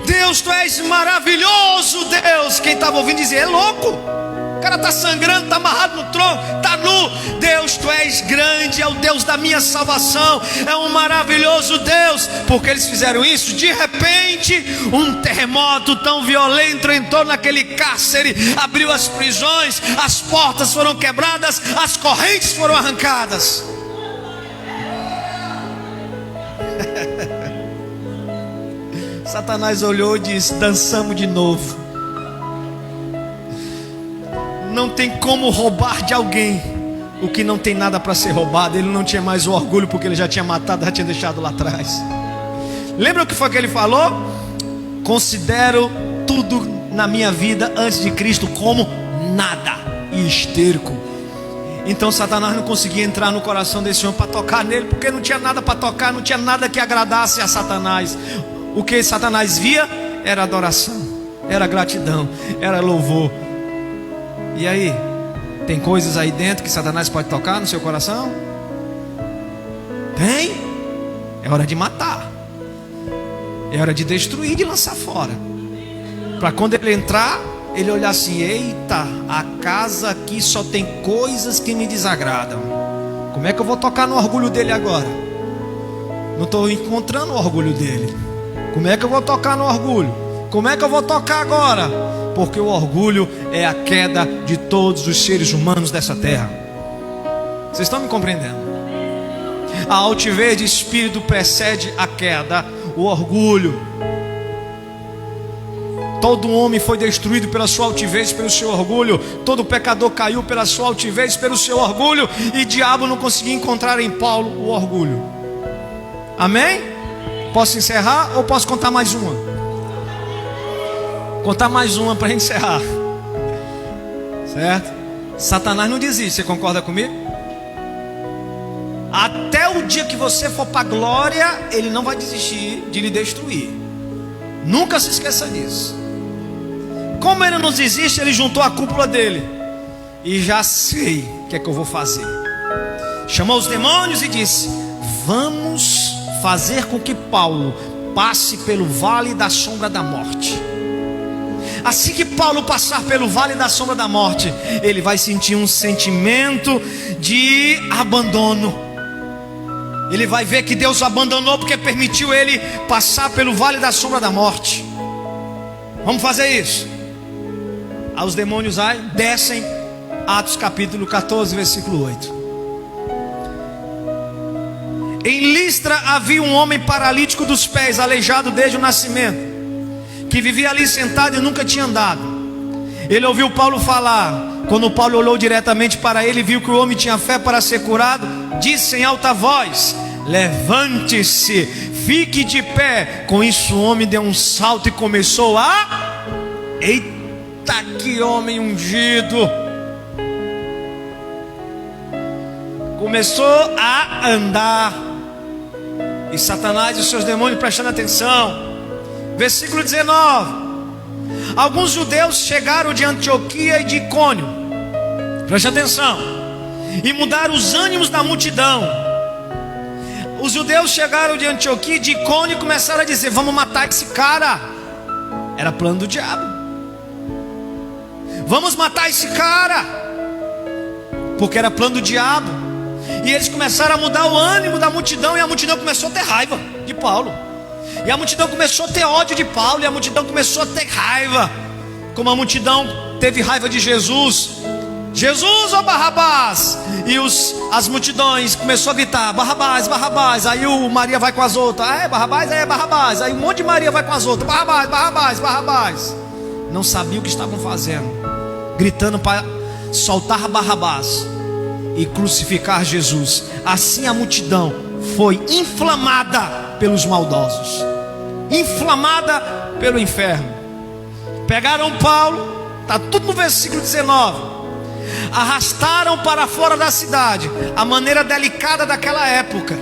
[SPEAKER 1] Deus, tu és maravilhoso, Deus. Quem estava ouvindo dizia: é louco. O cara está sangrando, está amarrado no tronco, está nu. Deus, tu és grande, é o Deus da minha salvação, é um maravilhoso Deus. Porque eles fizeram isso? De repente, um terremoto tão violento entrou naquele cárcere, abriu as prisões, as portas foram quebradas, as correntes foram arrancadas. Satanás olhou e disse: dançamos de novo. Não tem como roubar de alguém o que não tem nada para ser roubado. Ele não tinha mais o orgulho, porque ele já tinha matado, já tinha deixado lá atrás. Lembra o que foi que ele falou? Considero tudo na minha vida antes de Cristo como nada e esterco. Então Satanás não conseguia entrar no coração desse homem para tocar nele, porque não tinha nada para tocar, não tinha nada que agradasse a Satanás. O que Satanás via era adoração, era gratidão, era louvor. E aí, tem coisas aí dentro que Satanás pode tocar no seu coração? Tem? É hora de matar, é hora de destruir, de lançar fora, para quando ele entrar, ele olhar assim: eita, a casa aqui só tem coisas que me desagradam. Como é que eu vou tocar no orgulho dele agora? Não estou encontrando o orgulho dele. Como é que eu vou tocar no orgulho? Como é que eu vou tocar agora? Porque o orgulho é a queda de todos os seres humanos dessa terra. Vocês estão me compreendendo? A altivez de espírito precede a queda. O orgulho, todo homem foi destruído pela sua altivez, pelo seu orgulho. Todo pecador caiu pela sua altivez, pelo seu orgulho. E diabo não conseguia encontrar em Paulo o orgulho. Amém? Posso encerrar ou posso contar mais uma? Contar mais uma para encerrar. Certo? Satanás não desiste, você concorda comigo? Até o dia que você for para a glória, ele não vai desistir de lhe destruir. Nunca se esqueça disso. Como ele não desiste, ele juntou a cúpula dele. E já sei o que é que eu vou fazer. Chamou os demônios e disse: vamos fazer com que Paulo passe pelo vale da sombra da morte. Assim que Paulo passar pelo vale da sombra da morte, ele vai sentir um sentimento de abandono. Ele vai ver que Deus o abandonou porque permitiu ele passar pelo vale da sombra da morte. Vamos fazer isso. Aí os demônios descem. Atos capítulo 14, versículo 8. Em Listra havia um homem paralítico dos pés, aleijado desde o nascimento, que vivia ali sentado e nunca tinha andado. Ele ouviu Paulo falar. Quando Paulo olhou diretamente para ele, viu que o homem tinha fé para ser curado, disse em alta voz: levante-se, fique de pé. Com isso o homem deu um salto e começou a... Eita, que homem ungido! Começou a andar. E Satanás e os seus demônios prestando atenção. Versículo 19. Alguns judeus chegaram de Antioquia e de Icônio, preste atenção, e mudaram os ânimos da multidão. Os judeus chegaram de Antioquia e de Icônio e começaram a dizer: vamos matar esse cara. Era plano do diabo. Vamos matar esse cara, porque era plano do diabo. E eles começaram a mudar o ânimo da multidão, e a multidão começou a ter raiva de Paulo. E a multidão começou a ter ódio de Paulo. E a multidão começou a ter raiva, como a multidão teve raiva de Jesus. Jesus ou Barrabás? E as multidões começou a gritar: Barrabás, Barrabás. Aí o Maria vai com as outras: é Barrabás, é Barrabás. Aí um monte de Maria vai com as outras: Barrabás, Barrabás, Barrabás. Não sabia o que estavam fazendo, gritando para soltar Barrabás e crucificar Jesus. Assim a multidão foi inflamada pelos maldosos, inflamada pelo inferno. Pegaram Paulo, está tudo no versículo 19. Arrastaram para fora da cidade. A maneira delicada daquela época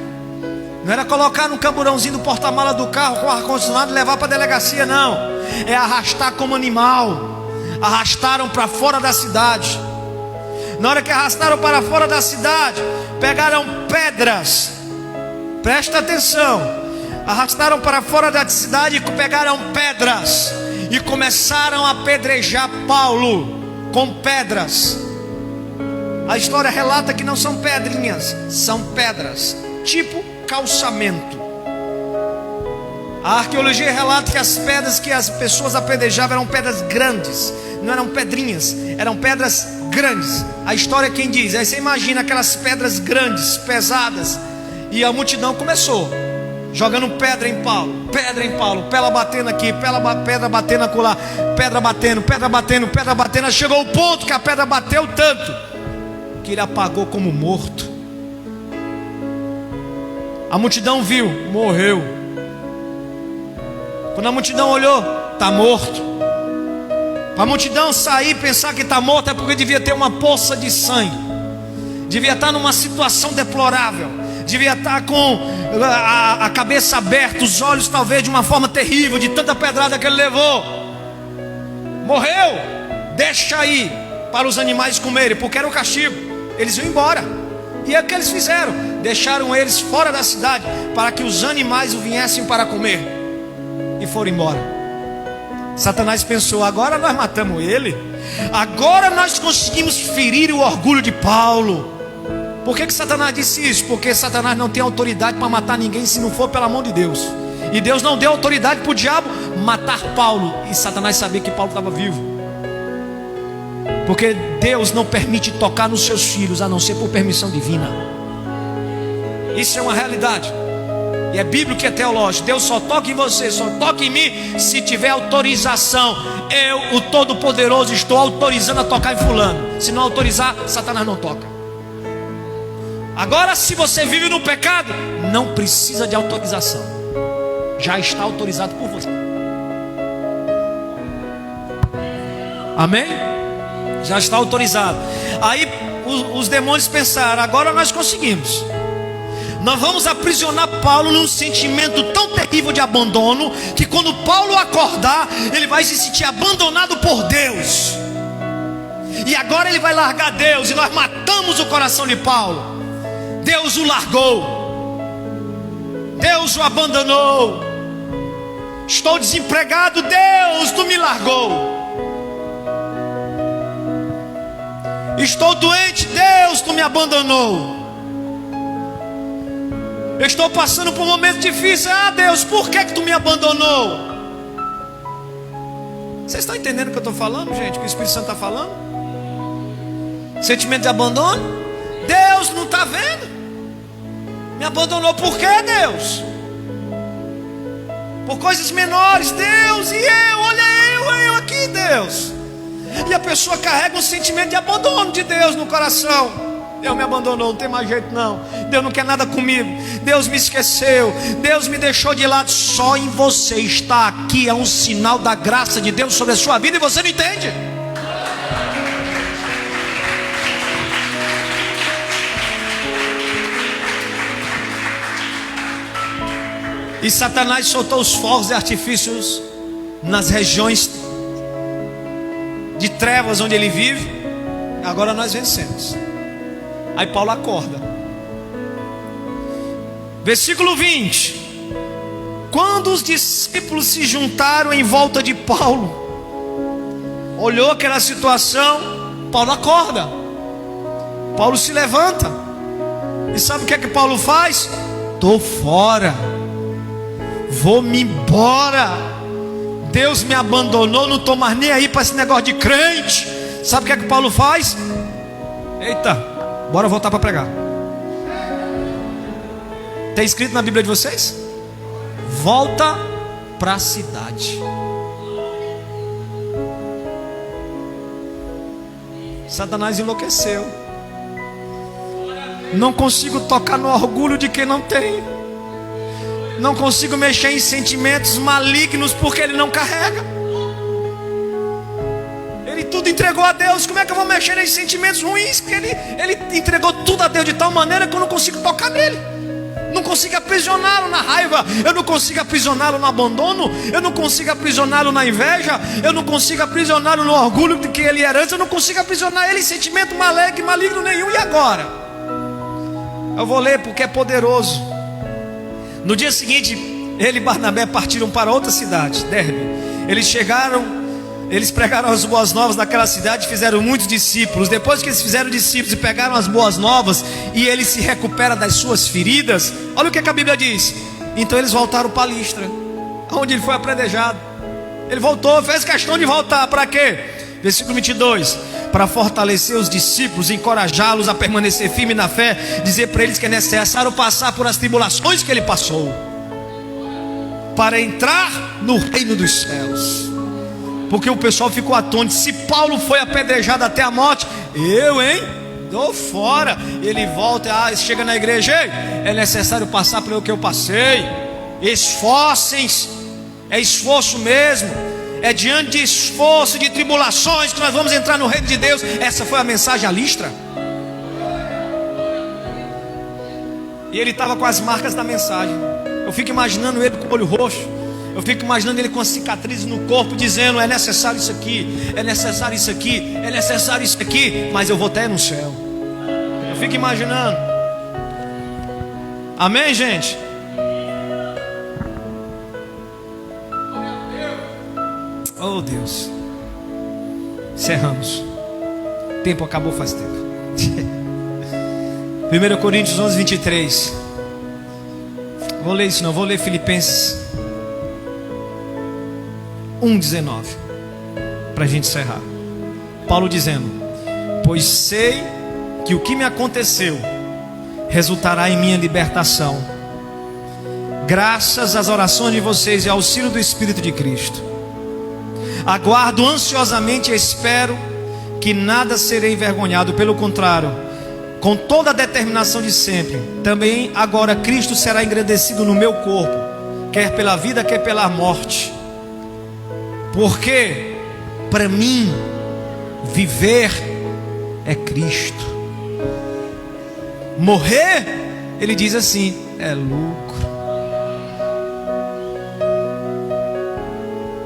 [SPEAKER 1] não era colocar no camburãozinho do porta-mala do carro com ar-condicionado e levar para a delegacia, não. É arrastar como animal. Arrastaram para fora da cidade. Na hora que arrastaram para fora da cidade, pegaram pedras. Presta atenção. Arrastaram para fora da cidade e pegaram pedras e começaram a apedrejar Paulo com pedras. A história relata que não são pedrinhas, são pedras, tipo calçamento. A arqueologia relata que as pedras que as pessoas apedrejavam eram pedras grandes, não eram pedrinhas, eram pedras grandes. A história é quem diz. Aí você imagina aquelas pedras grandes, pesadas, e a multidão começou jogando pedra em Paulo, pedra batendo aqui, pedra batendo acolá, pedra batendo, chegou o ponto que a pedra bateu tanto que ele apagou como morto. A multidão viu, morreu. Quando a multidão olhou, está morto. Para a multidão sair e pensar que está morto é porque devia ter uma poça de sangue. devia estar numa situação deplorável, devia estar com a cabeça aberta, os olhos talvez de uma forma terrível, de tanta pedrada que ele levou. Morreu, deixa aí para os animais comerem, porque era o castigo. Eles iam embora, e é o que eles fizeram, deixaram eles fora da cidade, para que os animais o viessem para comer, e foram embora. Satanás pensou: agora nós matamos ele, agora nós conseguimos ferir o orgulho de Paulo. Por que Satanás disse isso? Porque Satanás não tem autoridade para matar ninguém se não for pela mão de Deus. E Deus não deu autoridade para o diabo matar Paulo, e Satanás sabia que Paulo estava vivo. Porque Deus não permite tocar nos seus filhos, a não ser por permissão divina. Isso é uma realidade, e é bíblico, que é teológico. Deus só toca em você, só toca em mim se tiver autorização. Eu, o Todo-Poderoso, estou autorizando a tocar em fulano. Se não autorizar, Satanás não toca. Agora, se você vive no pecado, não precisa de autorização, já está autorizado por você. Amém? Já está autorizado. Aí os demônios pensaram: agora nós conseguimos. Nós vamos aprisionar Paulo num sentimento tão terrível de abandono, que quando Paulo acordar, ele vai se sentir abandonado por Deus. E agora ele vai largar Deus, e nós matamos o coração de Paulo. Deus o largou, Deus o abandonou. Estou desempregado, Deus, tu me largou. Estou doente, Deus, tu me abandonou. Eu estou passando por um momento difícil, Deus, por que tu me abandonou? Vocês estão entendendo o que eu estou falando, gente? O que o Espírito Santo está falando? Sentimento de abandono. Deus não está vendo? Me abandonou por quê, Deus? Por coisas menores, Deus, e eu, olha eu aqui, Deus. E a pessoa carrega um sentimento de abandono de Deus no coração. Deus me abandonou, não tem mais jeito não. Deus não quer nada comigo, Deus me esqueceu, Deus me deixou de lado. Só em você estar aqui é um sinal da graça de Deus sobre a sua vida, e você não entende. E Satanás soltou os fogos de artifícios nas regiões de trevas onde ele vive. Agora nós vencemos. Aí Paulo acorda. Versículo 20. Quando os discípulos se juntaram em volta de Paulo, olhou aquela situação, Paulo acorda. Paulo se levanta. E sabe o que é que Paulo faz? Estou fora, vou-me embora. Deus me abandonou, não estou mais nem aí para esse negócio de crente. Sabe o que é que Paulo faz? Eita, bora voltar para pregar. Tem escrito na Bíblia de vocês? Volta para a cidade. Satanás enlouqueceu. Não consigo tocar no orgulho de quem não tem. Não consigo mexer em sentimentos malignos porque ele não carrega. Ele tudo entregou a Deus. Como é que eu vou mexer em sentimentos ruins? Porque ele entregou tudo a Deus de tal maneira que eu não consigo tocar nele. Não consigo aprisioná-lo na raiva. Eu não consigo aprisioná-lo no abandono. Eu não consigo aprisioná-lo na inveja. Eu não consigo aprisioná-lo no orgulho de que ele era antes. Eu não consigo aprisionar ele em sentimento maligno nenhum. E agora? Eu vou ler porque é poderoso. No dia seguinte, ele e Barnabé partiram para outra cidade, Derbe. Eles pregaram as boas novas naquela cidade e fizeram muitos discípulos. Depois que eles fizeram discípulos e pegaram as boas novas, e ele se recupera das suas feridas, olha o que a Bíblia diz. Então eles voltaram para Listra, onde ele foi apredejado. Ele voltou, fez questão de voltar, para quê? Versículo 22. Para fortalecer os discípulos, encorajá-los a permanecer firme na fé, dizer para eles que é necessário passar por as tribulações que ele passou, para entrar no reino dos céus. Porque o pessoal ficou atônito. Se Paulo foi apedrejado até a morte, Dou fora. Ele volta, chega na igreja, é necessário passar pelo que eu passei. Esforcem-se. É esforço mesmo. É diante de esforço, de tribulações, que nós vamos entrar no reino de Deus. Essa foi a mensagem a Listra. E ele estava com as marcas da mensagem. Eu fico imaginando ele com o olho roxo. Eu fico imaginando ele com as cicatrizes no corpo, dizendo: é necessário isso aqui, é necessário isso aqui, é necessário isso aqui, mas eu vou até no céu. Eu fico imaginando. Amém, gente? Oh, Deus. Encerramos. O tempo acabou faz tempo. 1 Coríntios 11, 23. Vou ler isso não, vou ler Filipenses 1, 19, para a gente encerrar. Paulo dizendo: pois sei que o que me aconteceu resultará em minha libertação, graças às orações de vocês e ao auxílio do Espírito de Cristo. Aguardo ansiosamente e espero que nada serei envergonhado, pelo contrário, com toda a determinação de sempre, também agora Cristo será engrandecido no meu corpo, quer pela vida, quer pela morte. Porque para mim viver é Cristo, morrer, ele diz assim, é lucro.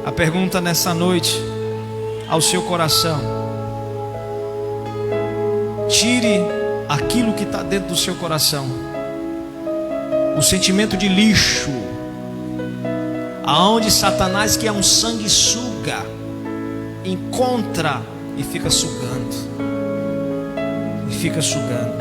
[SPEAKER 1] A pergunta nessa noite ao seu coração: tire aquilo que está dentro do seu coração, o sentimento de lixo, aonde Satanás, que é um sanguessuga, encontra e fica sugando. E fica sugando.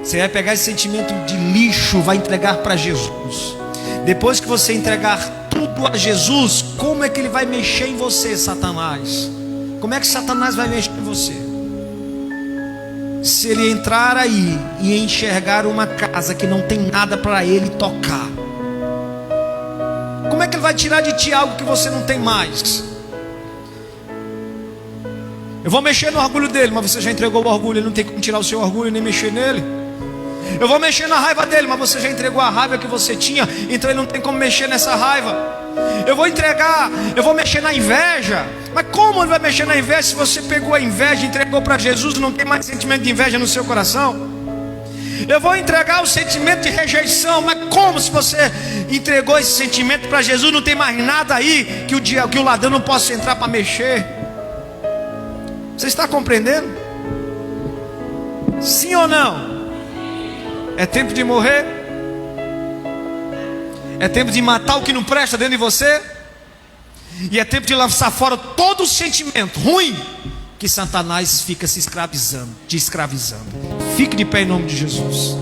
[SPEAKER 1] Você vai pegar esse sentimento de lixo, vai entregar para Jesus. Depois que você entregar tudo a Jesus, como é que ele vai mexer em você, Satanás? Como é que Satanás vai mexer em você? Se ele entrar aí e enxergar uma casa que não tem nada para ele tocar, como é que ele vai tirar de ti algo que você não tem mais? Eu vou mexer no orgulho dele, mas você já entregou o orgulho, ele não tem como tirar o seu orgulho nem mexer nele. Eu vou mexer na raiva dele, mas você já entregou a raiva que você tinha, então ele não tem como mexer nessa raiva. Eu vou mexer na inveja, mas como ele vai mexer na inveja se você pegou a inveja e entregou para Jesus e não tem mais sentimento de inveja no seu coração? Eu vou entregar o sentimento de rejeição, mas como se você entregou esse sentimento para Jesus, não tem mais nada aí que o ladrão não possa entrar para mexer? Você está compreendendo? Sim ou não? É tempo de morrer? É tempo de matar o que não presta dentro de você? E é tempo de lançar fora todo o sentimento ruim que Satanás fica te escravizando. Fique de pé em nome de Jesus.